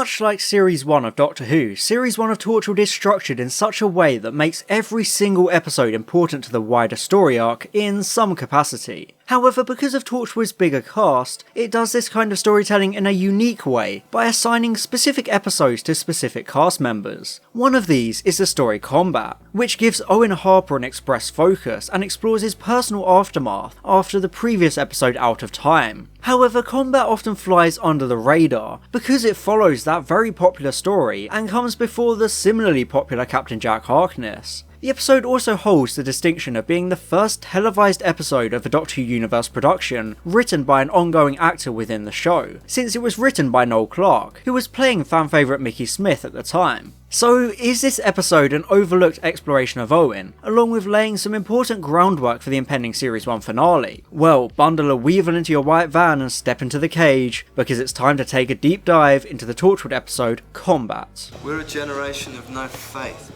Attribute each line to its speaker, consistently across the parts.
Speaker 1: Much like Series 1 of Doctor Who, Series 1 of Torchwood is structured in such a way that makes every single episode important to the wider story arc in some capacity. However, because of Torchwood's bigger cast, it does this kind of storytelling in a unique way by assigning specific episodes to specific cast members. One of these is the story Combat, which gives Owen Harper an express focus and explores his personal aftermath after the previous episode Out of Time. However, Combat often flies under the radar because it follows that very popular story and comes before the similarly popular Captain Jack Harkness. The episode also holds the distinction of being the first televised episode of a Doctor Who universe production written by an ongoing actor within the show, since it was written by Noel Clarke, who was playing fan favourite Mickey Smith at the time. So is this episode an overlooked exploration of Owen, along with laying some important groundwork for the impending Series 1 finale? Well, bundle a weevil into your white van and step into the cage, because it's time to take a deep dive into the Torchwood episode Combat.
Speaker 2: We're a generation of no faith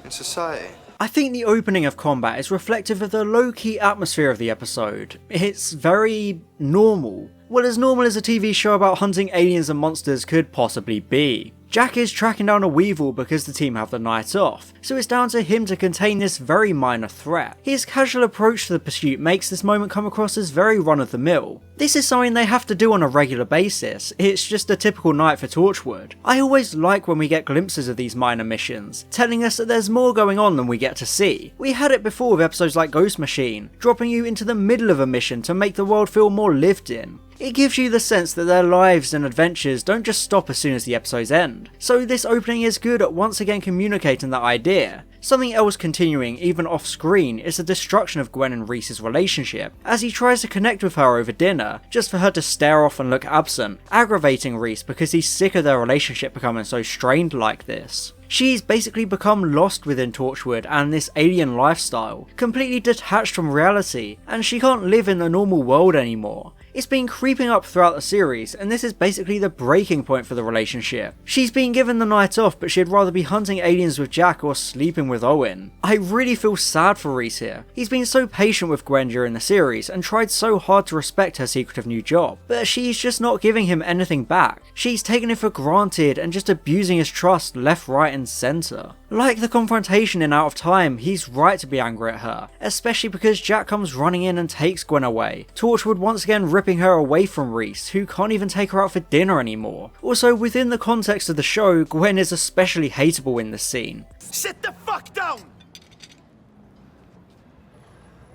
Speaker 2: in society.
Speaker 1: I think the opening of Combat is reflective of the low-key atmosphere of the episode. It's very normal. Well, as normal as a TV show about hunting aliens and monsters could possibly be. Jack is tracking down a weevil because the team have the night off, so it's down to him to contain this very minor threat. His casual approach to the pursuit makes this moment come across as very run-of-the-mill. This is something they have to do on a regular basis, it's just a typical night for Torchwood. I always like when we get glimpses of these minor missions, telling us that there's more going on than we get to see. We had it before with episodes like Ghost Machine, dropping you into the middle of a mission to make the world feel more lived in. It gives you the sense that their lives and adventures don't just stop as soon as the episodes end. So this opening is good at once again communicating that idea. Something else continuing even off screen is the destruction of Gwen and Reese's relationship, as he tries to connect with her over dinner, just for her to stare off and look absent, aggravating Reese because he's sick of their relationship becoming so strained like this. She's basically become lost within Torchwood and this alien lifestyle, completely detached from reality, and she can't live in the normal world anymore. It's been creeping up throughout the series, and this is basically the breaking point for the relationship. She's been given the night off, but she'd rather be hunting aliens with Jack or sleeping with Owen. I really feel sad for Reese here. He's been so patient with Gwen during the series, and tried so hard to respect her secretive new job, but she's just not giving him anything back. She's taken it for granted and just abusing his trust left, right and centre. Like the confrontation in Out of Time, he's right to be angry at her, especially because Jack comes running in and takes Gwen away. Torchwood once again ripping her away from Reese, who can't even take her out for dinner anymore. Also, within the context of the show, Gwen is especially hateable in this scene.
Speaker 3: Sit the fuck down!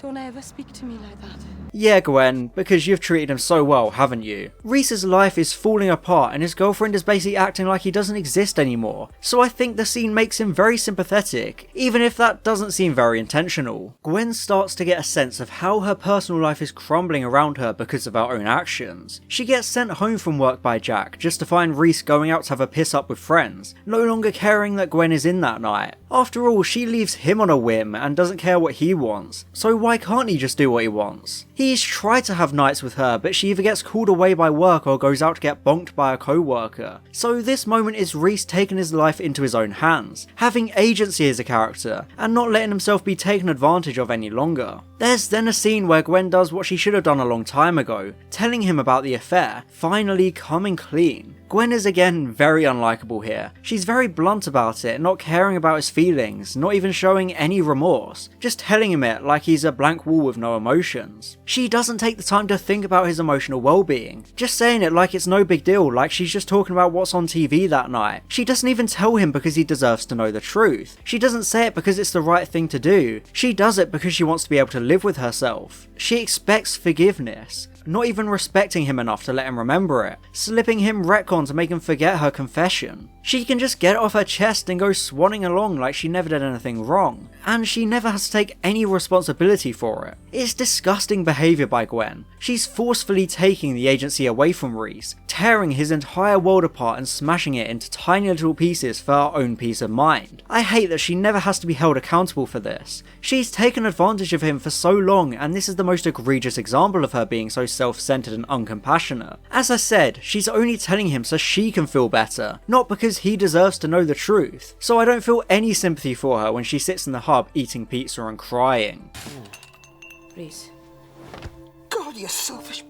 Speaker 4: Don't ever speak to me like that.
Speaker 1: Yeah, Gwen, because you've treated him so well, haven't you? Reese's life is falling apart and his girlfriend is basically acting like he doesn't exist anymore, so I think the scene makes him very sympathetic, even if that doesn't seem very intentional. Gwen starts to get a sense of how her personal life is crumbling around her because of her own actions. She gets sent home from work by Jack just to find Reese going out to have a piss up with friends, no longer caring that Gwen is in that night. After all, she leaves him on a whim and doesn't care what he wants, so why can't he just do what he wants? He's tried to have nights with her, but she either gets called away by work or goes out to get bonked by a co-worker. So this moment is Reese taking his life into his own hands, having agency as a character, and not letting himself be taken advantage of any longer. There's then a scene where Gwen does what she should have done a long time ago, telling him about the affair, finally coming clean. Gwen is again very unlikable here. She's very blunt about it, not caring about his feelings, not even showing any remorse, just telling him it like he's a blank wall with no emotions. She doesn't take the time to think about his emotional well-being, just saying it like it's no big deal, like she's just talking about what's on TV that night. She doesn't even tell him because he deserves to know the truth. She doesn't say it because it's the right thing to do. She does it because she wants to be able to live with herself. She expects forgiveness, not even respecting him enough to let him remember it, slipping him retcon to make him forget her confession. She can just get it off her chest and go swanning along like she never did anything wrong, and she never has to take any responsibility for it. It's disgusting behaviour by Gwen. She's forcefully taking the agency away from Reese, tearing his entire world apart and smashing it into tiny little pieces for her own peace of mind. I hate that she never has to be held accountable for this. She's taken advantage of him for so long, and this is the most egregious example of her being so self-centered and uncompassionate. As I said, she's only telling him so she can feel better, not because he deserves to know the truth. So I don't feel any sympathy for her when she sits in the hub eating pizza and crying.
Speaker 4: Reese.
Speaker 3: God, you selfish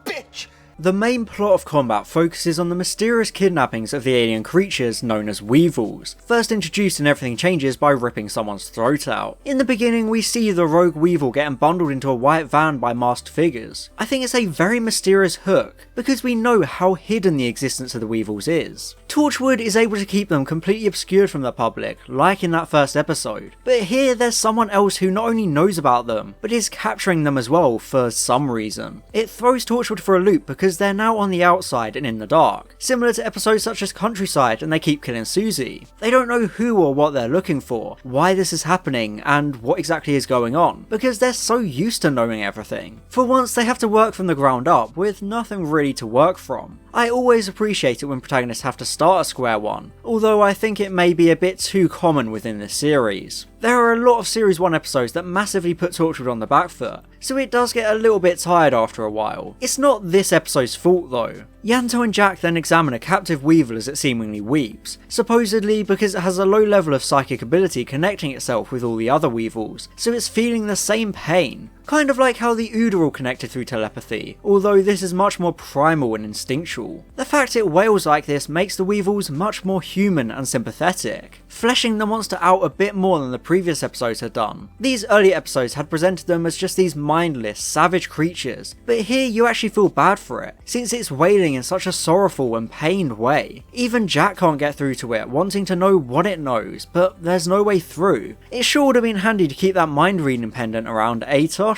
Speaker 3: bitch!
Speaker 1: The main plot of combat focuses on the mysterious kidnappings of the alien creatures known as Weevils, first introduced in Everything Changes by ripping someone's throat out. In the beginning we see the rogue Weevil getting bundled into a white van by masked figures. I think it's a very mysterious hook, because we know how hidden the existence of the Weevils is. Torchwood is able to keep them completely obscured from the public, like in that first episode, but here there's someone else who not only knows about them, but is capturing them as well for some reason. It throws Torchwood for a loop because they're now on the outside and in the dark, similar to episodes such as Countryside and They Keep Killing Susie. They don't know who or what they're looking for, why this is happening, and what exactly is going on, because they're so used to knowing everything. For once they have to work from the ground up, with nothing really to work from. I always appreciate it when protagonists have to start at square one, although I think it may be a bit too common within this series. There are a lot of Series 1 episodes that massively put Torchwood on the back foot, so it does get a little bit tired after a while. It's not this episode's fault though. Yanto and Jack then examine a captive Weevil as it seemingly weeps, supposedly because it has a low level of psychic ability connecting itself with all the other Weevils, so it's feeling the same pain. Kind of like how the Ood are all connected through telepathy, although this is much more primal and instinctual. The fact it wails like this makes the Weevils much more human and sympathetic, fleshing the monster out a bit more than the previous episodes had done. These early episodes had presented them as just these mindless, savage creatures, but here you actually feel bad for it, since it's wailing in such a sorrowful and pained way. Even Jack can't get through to it, wanting to know what it knows, but there's no way through. It sure would have been handy to keep that mind reading pendant around, Tosh?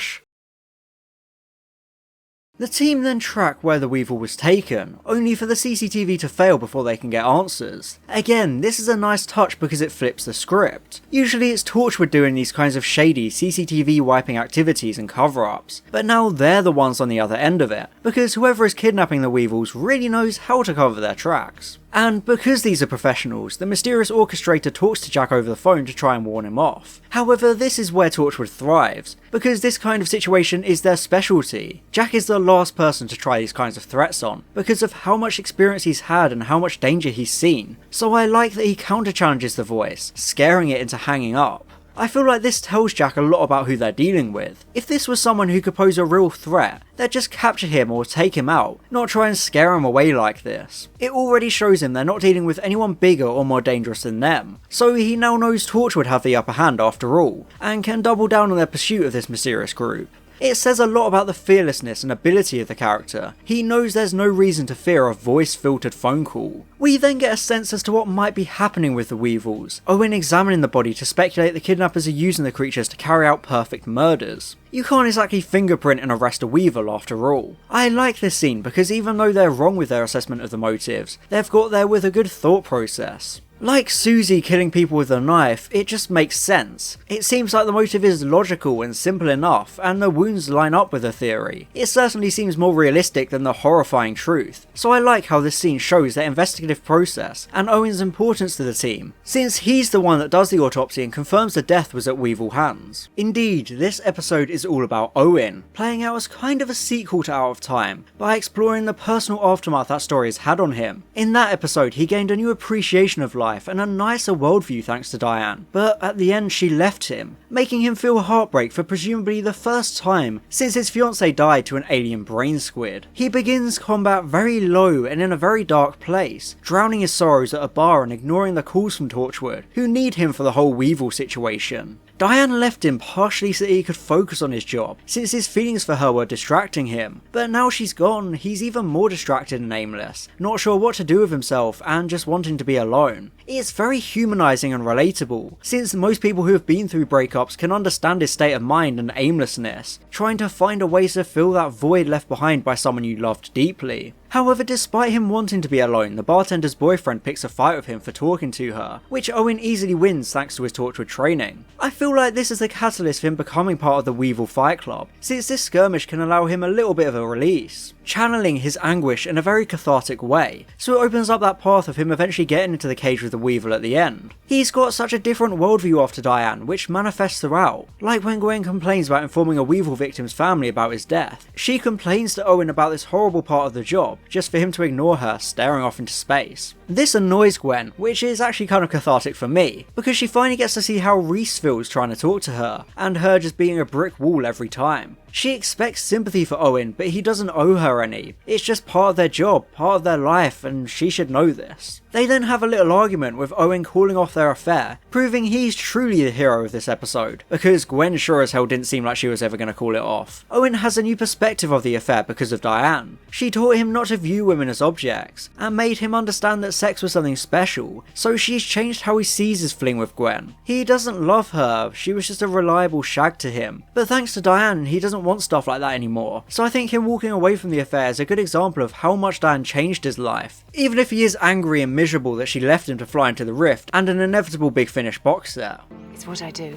Speaker 1: The team then track where the Weevil was taken, only for the CCTV to fail before they can get answers. Again, this is a nice touch because it flips the script. Usually it's Torchwood doing these kinds of shady CCTV wiping activities and cover-ups, but now they're the ones on the other end of it, because whoever is kidnapping the Weevils really knows how to cover their tracks. And because these are professionals, the mysterious orchestrator talks to Jack over the phone to try and warn him off. However, this is where Torchwood thrives, because this kind of situation is their specialty. Jack is the last person to try these kinds of threats on, because of how much experience he's had and how much danger he's seen, so I like that he counter-challenges the voice, scaring it into hanging up. I feel like this tells Jack a lot about who they're dealing with. If this was someone who could pose a real threat, they'd just capture him or take him out, not try and scare him away like this. It already shows him they're not dealing with anyone bigger or more dangerous than them, so he now knows Torchwood have the upper hand after all, and can double down on their pursuit of this mysterious group. It says a lot about the fearlessness and ability of the character. He knows there's no reason to fear a voice-filtered phone call. We then get a sense as to what might be happening with the Weevils, Owen examining the body to speculate the kidnappers are using the creatures to carry out perfect murders. You can't exactly fingerprint and arrest a Weevil after all. I like this scene because even though they're wrong with their assessment of the motives, they've got there with a good thought process. Like Susie killing people with a knife, it just makes sense. It seems like the motive is logical and simple enough, and the wounds line up with the theory. It certainly seems more realistic than the horrifying truth, so I like how this scene shows their investigative process and Owen's importance to the team, since he's the one that does the autopsy and confirms the death was at Weevil hands. Indeed, this episode is all about Owen, playing out as kind of a sequel to Out of Time, by exploring the personal aftermath that story has had on him. In that episode, he gained a new appreciation of life and a nicer worldview thanks to Diane, but at the end she left him, making him feel heartbreak for presumably the first time since his fiancée died to an alien brain squid. He begins combat very low and in a very dark place, drowning his sorrows at a bar and ignoring the calls from Torchwood, who need him for the whole Weevil situation. Diane left him partially so that he could focus on his job, since his feelings for her were distracting him, but now she's gone, he's even more distracted and aimless, not sure what to do with himself and just wanting to be alone. It's very humanising and relatable, since most people who have been through breakups can understand his state of mind and aimlessness, trying to find a way to fill that void left behind by someone you loved deeply. However, despite him wanting to be alone, the bartender's boyfriend picks a fight with him for talking to her, which Owen easily wins thanks to his Torchwood training. I feel like this is the catalyst for him becoming part of the Weevil Fight Club, since this skirmish can allow him a little bit of a release, channeling his anguish in a very cathartic way, so it opens up that path of him eventually getting into the cage with the Weevil at the end. He's got such a different worldview after Diane, which manifests throughout, like when Gwen complains about informing a Weevil victim's family about his death. She complains to Owen about this horrible part of the job, job, just for him to ignore her, staring off into space. This annoys Gwen, which is actually kind of cathartic for me, because she finally gets to see how Reese feels trying to talk to her, and her just being a brick wall every time. She expects sympathy for Owen, but he doesn't owe her any. It's just part of their job, part of their life, and she should know this. They then have a little argument with Owen calling off their affair, proving he's truly the hero of this episode, because Gwen sure as hell didn't seem like she was ever going to call it off. Owen has a new perspective of the affair because of Diane. She taught him not to view women as objects, and made him understand that sex was something special, so she's changed how he sees his fling with Gwen. He doesn't love her, she was just a reliable shag to him, but thanks to Diane, he doesn't want stuff like that anymore, so I think him walking away from the affair is a good example of how much Diane changed his life, even if he is angry and miserable that she left him to fly into the rift and an inevitable big finish box set.
Speaker 3: It's what I do.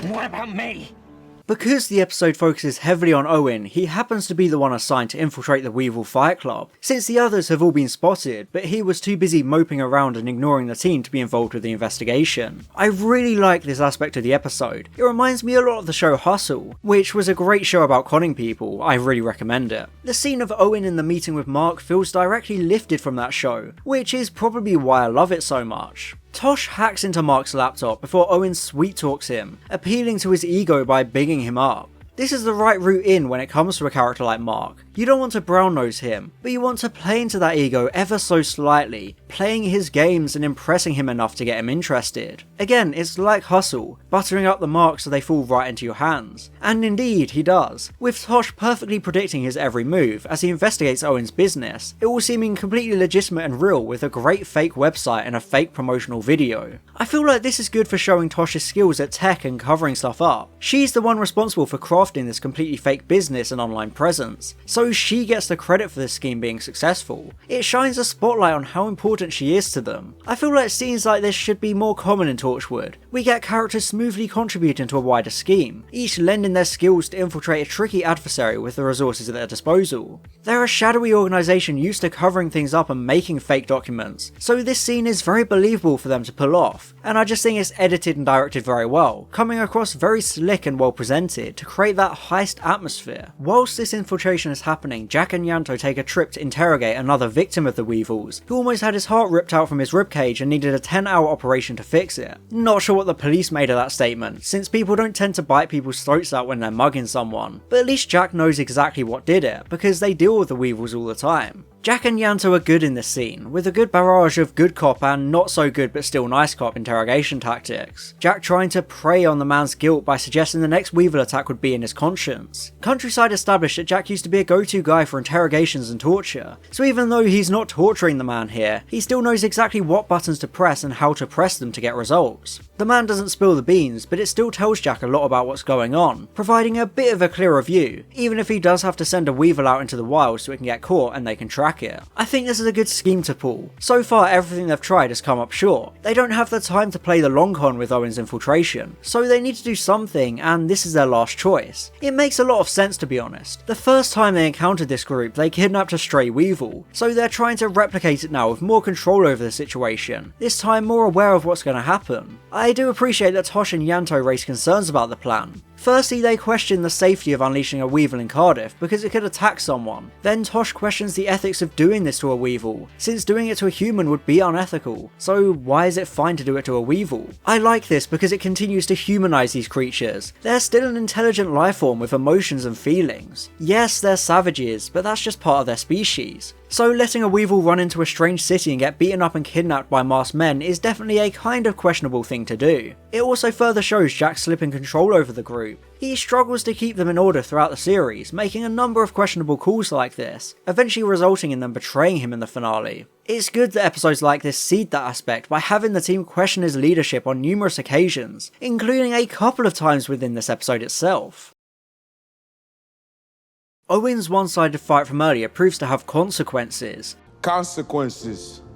Speaker 5: What about me?
Speaker 1: Because the episode focuses heavily on Owen, he happens to be the one assigned to infiltrate the Weevil Fight Club, since the others have all been spotted, but he was too busy moping around and ignoring the team to be involved with the investigation. I really like this aspect of the episode. It reminds me a lot of the show Hustle, which was a great show about conning people. I really recommend it. The scene of Owen in the meeting with Mark feels directly lifted from that show, which is probably why I love it so much. Tosh hacks into Mark's laptop before Owen sweet talks him, appealing to his ego by bigging him up. This is the right route in when it comes to a character like Mark. You don't want to brown nose him, but you want to play into that ego ever so slightly, playing his games and impressing him enough to get him interested. Again, it's like Hustle, buttering up the Mark so they fall right into your hands. And indeed, he does, with Tosh perfectly predicting his every move as he investigates Owen's business, it all seeming completely legitimate and real with a great fake website and a fake promotional video. I feel like this is good for showing Tosh's skills at tech and covering stuff up. She's the one responsible for crafting this completely fake business and online presence, so she gets the credit for this scheme being successful. It shines a spotlight on how important she is to them. I feel like scenes like this should be more common in Torchwood. We get characters smoothly contributing to a wider scheme, each lending their skills to infiltrate a tricky adversary with the resources at their disposal. They're a shadowy organisation used to covering things up and making fake documents, so this scene is very believable for them to pull off, and I just think it's edited and directed very well, coming across very slick and well presented to create that heist atmosphere. Whilst this infiltration is happening, Jack and Yanto take a trip to interrogate another victim of the Weevils, who almost had his heart ripped out from his ribcage and needed a 10-hour operation to fix it. Not sure what the police made of that statement, since people don't tend to bite people's throats out when they're mugging someone, but at least Jack knows exactly what did it, because they deal with the Weevils all the time. Jack and Yanto are good in this scene, with a good barrage of good cop and not so good but still nice cop interrogation tactics. Jack trying to prey on the man's guilt by suggesting the next Weevil attack would be in his conscience. Countryside established that Jack used to be a go-to guy for interrogations and torture, so even though he's not torturing the man here, he still knows exactly what buttons to press and how to press them to get results. The man doesn't spill the beans, but it still tells Jack a lot about what's going on, providing a bit of a clearer view, even if he does have to send a Weevil out into the wild so it can get caught and they can track it. I think this is a good scheme to pull. So far everything they've tried has come up short. They don't have the time to play the long con with Owen's infiltration, so they need to do something, and this is their last choice. It makes a lot of sense, to be honest. The first time they encountered this group, they kidnapped a stray Weevil, so they're trying to replicate it now with more control over the situation, this time more aware of what's going to happen. I do appreciate that Tosh and Yanto raise concerns about the plan. Firstly, they question the safety of unleashing a Weevil in Cardiff because it could attack someone. Then Tosh questions the ethics of doing this to a Weevil, since doing it to a human would be unethical, so why is it fine to do it to a Weevil? I like this because it continues to humanise these creatures. They're still an intelligent lifeform with emotions and feelings. Yes, they're savages, but that's just part of their species. So letting a Weevil run into a strange city and get beaten up and kidnapped by masked men is definitely a kind of questionable thing to do. It also further shows Jack slipping control over the group. He struggles to keep them in order throughout the series, making a number of questionable calls like this, eventually resulting in them betraying him in the finale. It's good that episodes like this seed that aspect by having the team question his leadership on numerous occasions, including a couple of times within this episode itself. Owen's one-sided fight from earlier proves to have consequences.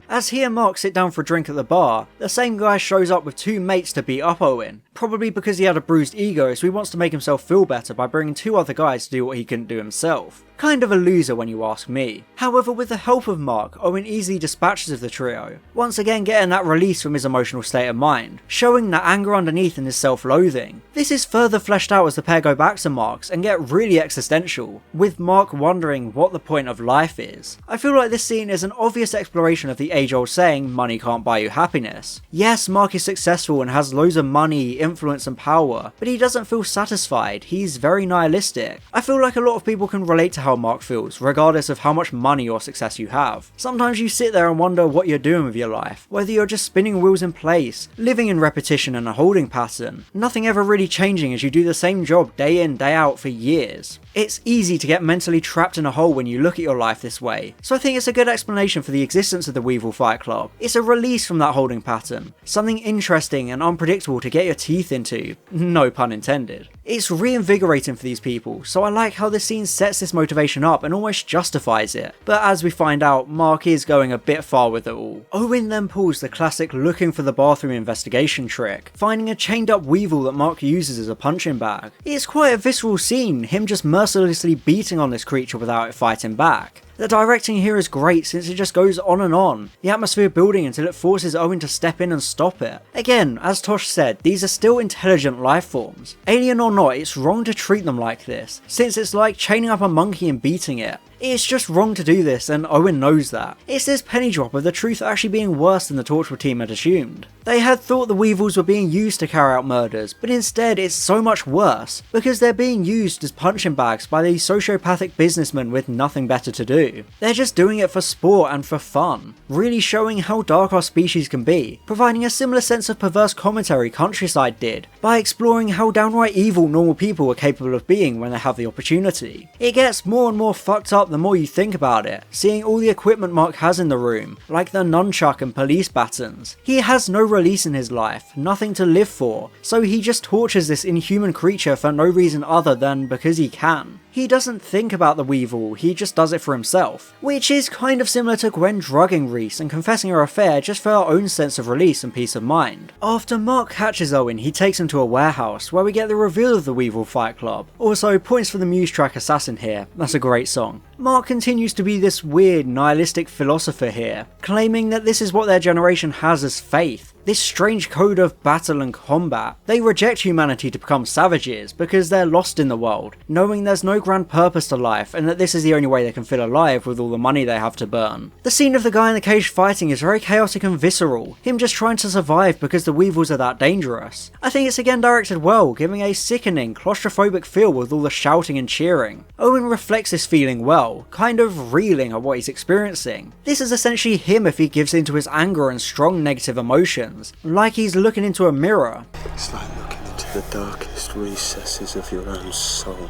Speaker 1: As he and Mark sit down for a drink at the bar, the same guy shows up with two mates to beat up Owen, probably because he had a bruised ego so he wants to make himself feel better by bringing two other guys to do what he couldn't do himself. Kind of a loser when you ask me. However, with the help of Mark, Owen easily dispatches of the trio, once again getting that release from his emotional state of mind, showing that anger underneath in his self-loathing. This is further fleshed out as the pair go back to Mark's and get really existential, with Mark wondering what the point of life is. I feel like this scene is an obvious exploration of the age-old saying, money can't buy you happiness. Yes, Mark is successful and has loads of money, influence and power, but he doesn't feel satisfied, he's very nihilistic. I feel like a lot of people can relate to how Mark feels, regardless of how much money or success you have. Sometimes you sit there and wonder what you're doing with your life, whether you're just spinning wheels in place, living in repetition and a holding pattern, nothing ever really changing as you do the same job day in, day out for years. It's easy to get mentally trapped in a hole when you look at your life this way, so I think it's a good explanation for the existence of the Weevil Fight Club. It's a release from that holding pattern, something interesting and unpredictable to get your teeth into, no pun intended. It's reinvigorating for these people, so I like how this scene sets this motivation up and almost justifies it, but as we find out, Mark is going a bit far with it all. Owen then pulls the classic looking for the bathroom investigation trick, finding a chained up Weevil that Mark uses as a punching bag. It's quite a visceral scene, him just mercilessly beating on this creature without it fighting back. The directing here is great since it just goes on, the atmosphere building until it forces Owen to step in and stop it. Again, as Tosh said, these are still intelligent life forms. Alien or not, it's wrong to treat them like this, since it's like chaining up a monkey and beating it. It's just wrong to do this, and Owen knows that. It's this penny drop of the truth actually being worse than the Torchwood team had assumed. They had thought the Weevils were being used to carry out murders, but instead it's so much worse, because they're being used as punching bags by these sociopathic businessmen with nothing better to do. They're just doing it for sport and for fun, really showing how dark our species can be, providing a similar sense of perverse commentary Countryside did, by exploring how downright evil normal people are capable of being when they have the opportunity. It gets more and more fucked up the more you think about it, seeing all the equipment Mark has in the room, like the nunchuck and police batons. He has no release in his life, nothing to live for, so he just tortures this inhuman creature for no reason other than because he can. He doesn't think about the Weevil, he just does it for himself, which is kind of similar to Gwen drugging Reese and confessing her affair just for her own sense of release and peace of mind. After Mark catches Owen, he takes him to a warehouse where we get the reveal of the Weevil Fight Club. Also, points for the Muse track Assassin here, that's a great song. Mark continues to be this weird, nihilistic philosopher here, claiming that this is what their generation has as faith. This strange code of battle and combat. They reject humanity to become savages because they're lost in the world, knowing there's no grand purpose to life and that this is the only way they can feel alive with all the money they have to burn. The scene of the guy in the cage fighting is very chaotic and visceral, him just trying to survive because the Weevils are that dangerous. I think it's again directed well, giving a sickening, claustrophobic feel with all the shouting and cheering. Owen reflects this feeling well, kind of reeling at what he's experiencing. This is essentially him if he gives into his anger and strong negative emotions, like he's looking into a mirror.
Speaker 2: It's like looking into the darkest recesses of your own soul.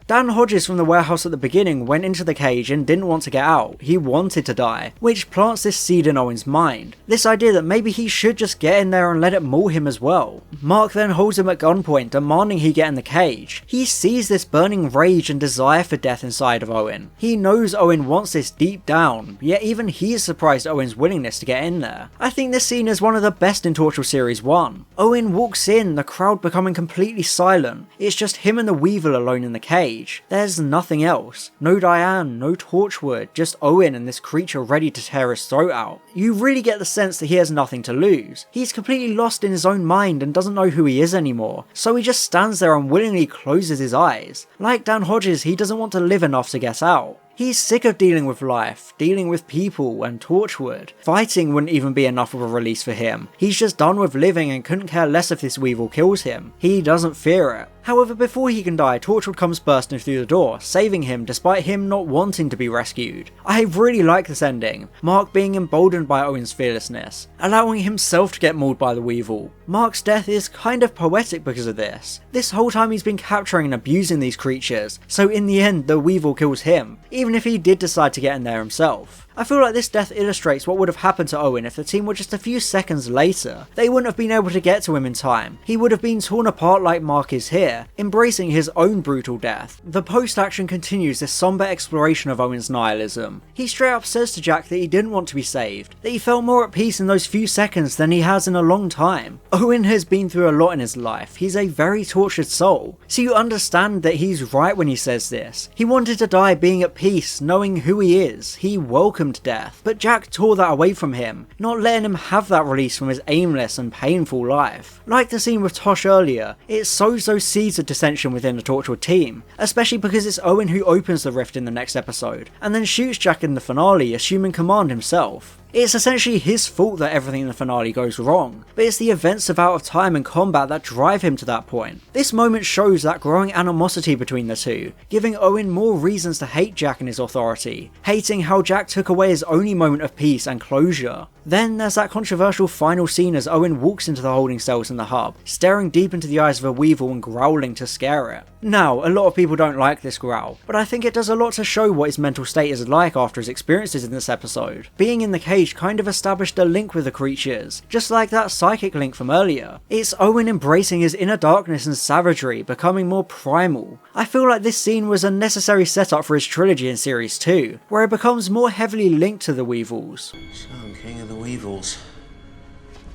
Speaker 1: Dan Hodges from the warehouse at the beginning went into the cage and didn't want to get out, he wanted to die, which plants this seed in Owen's mind. This idea that maybe he should just get in there and let it maul him as well. Mark then holds him at gunpoint, demanding he get in the cage. He sees this burning rage and desire for death inside of Owen. He knows Owen wants this deep down, yet even he is surprised at Owen's willingness to get in there. I think this scene is one of the best in Torchwood Series 1. Owen walks in, the crowd becoming completely silent. It's just him and the Weevil alone in the cage. There's nothing else. No Diane, no Torchwood, just Owen and this creature ready to tear his throat out. You really get the sense that he has nothing to lose. He's completely lost in his own mind and doesn't know who he is anymore, so he just stands there and willingly closes his eyes. Like Dan Hodges, he doesn't want to live enough to get out. He's sick of dealing with life, dealing with people and Torchwood. Fighting wouldn't even be enough of a release for him. He's just done with living and couldn't care less if this Weevil kills him. He doesn't fear it. However, before he can die, Torchwood comes bursting through the door, saving him despite him not wanting to be rescued. I really like this ending, Mark being emboldened by Owen's fearlessness, allowing himself to get mauled by the Weevil. Mark's death is kind of poetic because of this. This whole time he's been capturing and abusing these creatures, so in the end the Weevil kills him, even if he did decide to get in there himself. I feel like this death illustrates what would have happened to Owen if the team were just a few seconds later. They wouldn't have been able to get to him in time. He would have been torn apart like Mark is here, here, embracing his own brutal death. The post-action continues this somber exploration of Owen's nihilism. He straight up says to Jack that he didn't want to be saved, that he felt more at peace in those few seconds than he has in a long time. Owen has been through a lot in his life, he's a very tortured soul, so you understand that he's right when he says this. He wanted to die being at peace, knowing who he is, he welcomed death, but Jack tore that away from him, not letting him have that release from his aimless and painful life. Like the scene with Tosh earlier, it sows those seeds of dissension within the Torchwood team, especially because it's Owen who opens the rift in the next episode, and then shoots Jack in the finale, assuming command himself. It's essentially his fault that everything in the finale goes wrong, but it's the events of Out of Time and combat that drive him to that point. This moment shows that growing animosity between the two, giving Owen more reasons to hate Jack and his authority, hating how Jack took away his only moment of peace and closure. Then there's that controversial final scene as Owen walks into the holding cells in the hub, staring deep into the eyes of a weevil and growling to scare it. Now, a lot of people don't like this growl, but I think it does a lot to show what his mental state is like after his experiences in this episode. Being in the cage kind of established a link with the creatures, just like that psychic link from earlier. It's Owen embracing his inner darkness and savagery, becoming more primal. I feel like this scene was a necessary setup for his trilogy in series 2, where it becomes more heavily linked to the Weevils.
Speaker 2: So I'm king of the Weevils.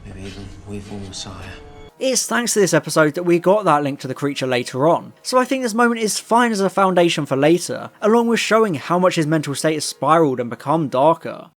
Speaker 2: Maybe even Weevil Messiah.
Speaker 1: It's thanks to this episode that we got that link to the creature later on, so I think this moment is fine as a foundation for later, along with showing how much his mental state has spiraled and become darker.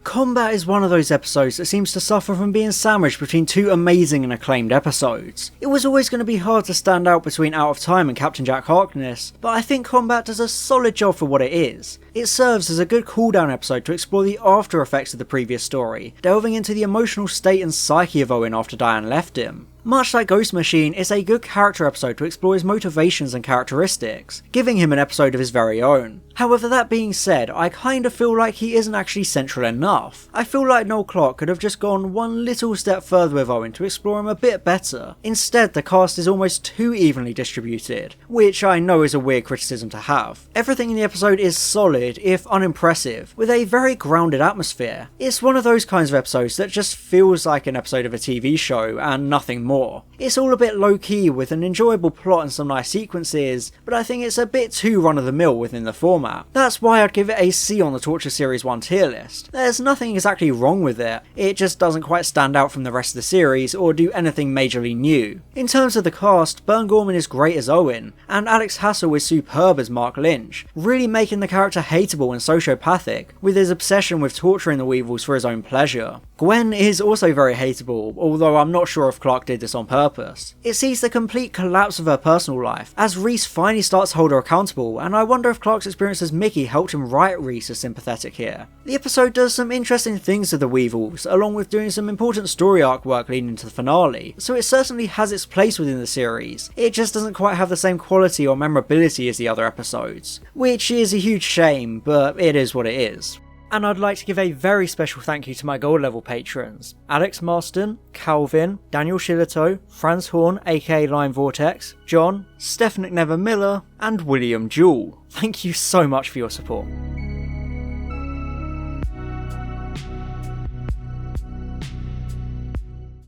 Speaker 1: Combat is one of those episodes that seems to suffer from being sandwiched between two amazing and acclaimed episodes. It was always going to be hard to stand out between Out of Time and Captain Jack Harkness, but I think Combat does a solid job for what it is. It serves as a good cooldown episode to explore the after effects of the previous story, delving into the emotional state and psyche of Owen after Diane left him. Much like Ghost Machine, it's a good character episode to explore his motivations and characteristics, giving him an episode of his very own. However, that being said, I kinda feel like he isn't actually central enough. I feel like Noel Clarke could have just gone one little step further with Owen to explore him a bit better. Instead, the cast is almost too evenly distributed, which I know is a weird criticism to have. Everything in the episode is solid, if unimpressive, with a very grounded atmosphere. It's one of those kinds of episodes that just feels like an episode of a TV show and nothing more. It's all a bit low-key with an enjoyable plot and some nice sequences, but I think it's a bit too run-of-the-mill within the format. That's why I'd give it a C on the Torture Series 1 tier list. There's nothing exactly wrong with it just doesn't quite stand out from the rest of the series or do anything majorly new. In terms of the cast, Bern Gorman is great as Owen, and Alex Hassel is superb as Mark Lynch, really making the character hateable and sociopathic, with his obsession with torturing the Weevils for his own pleasure. Gwen is also very hateable, although I'm not sure if Clarke did this on purpose. It sees the complete collapse of her personal life, as Reese finally starts to hold her accountable, and I wonder if Clarke's experience as Mickey helped him write Reese as sympathetic here. The episode does some interesting things with the Weevils, along with doing some important story arc work leading into the finale, so it certainly has its place within the series. It just doesn't quite have the same quality or memorability as the other episodes, which is a huge shame, but it is what it is. And I'd like to give a very special thank you to my gold level patrons: Alex Marston, Calvin, Daniel Shillito, Franz Horn aka Line Vortex, John, Steph McNever Miller, and William Jewell. Thank you so much for your support.